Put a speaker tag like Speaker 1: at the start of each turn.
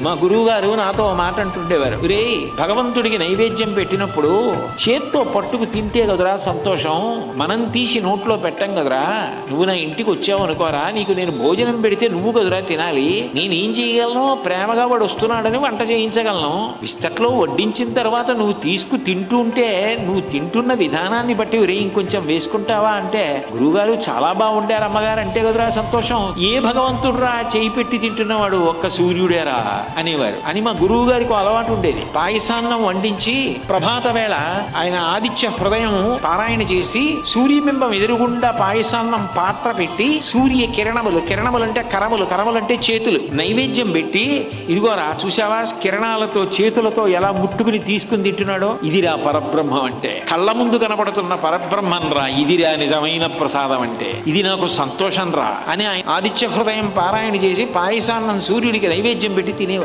Speaker 1: మా గురువు గారు నాతో ఓ మాట అంటుండేవారు, రే భగవంతుడికి నైవేద్యం పెట్టినప్పుడు చేత్తో పట్టుకు తింటే కదరా సంతోషం, మనం తీసి నోట్లో పెట్టం కదరా. నువ్వు నా ఇంటికి వచ్చావు అనుకోరా, నీకు నేను భోజనం పెడితే నువ్వు కదరా తినాలి. నేనేం చేయగలను, ప్రేమగా వాడు వస్తున్నాడని వంట చేయించగలను. విస్తట్లో వడ్డించిన తర్వాత నువ్వు తీసుకు తింటూ ఉంటే నువ్వు తింటున్న విధానాన్ని బట్టి రే ఇంకొంచెం వేసుకుంటావా అంటే, గురువుగారు చాలా బాగుండారు అమ్మగారు అంటే కదరా సంతోషం. ఏ భగవంతుడు రా చేయి పెట్టి తింటున్నవాడు, ఒక్క సూర్యుడేరా అనేవారు. అని మా గురువు గారికి అలవాటు ఉండేది. పాయసాన్నం వండించి ప్రభాత వేళ ఆయన ఆదిత్య హృదయం పారాయణ చేసి సూర్యబింబం ఎదురుగుండా పాయసాన్నం పాత్ర పెట్టి సూర్య కిరణములు, కిరణములు అంటే కరములు, కరములు అంటే చేతులు, నైవేద్యం పెట్టి ఇదిగోరా చూసావా కిరణాలతో చేతులతో ఎలా ముట్టుకుని తీసుకుని తింటున్నాడో, ఇదిరా పరబ్రహ్మం అంటే, కళ్ళ ముందు కనపడుతున్న పరబ్రహ్మం రా, ఇదిరా నిజమైన ప్రసాదం అంటే, ఇది నాకు సంతోషం రా అని ఆయన ఆదిత్య హృదయం పారాయణ చేసి పాయసాన్నం సూర్యుడికి నైవేద్యం పెట్టి తినేవారు.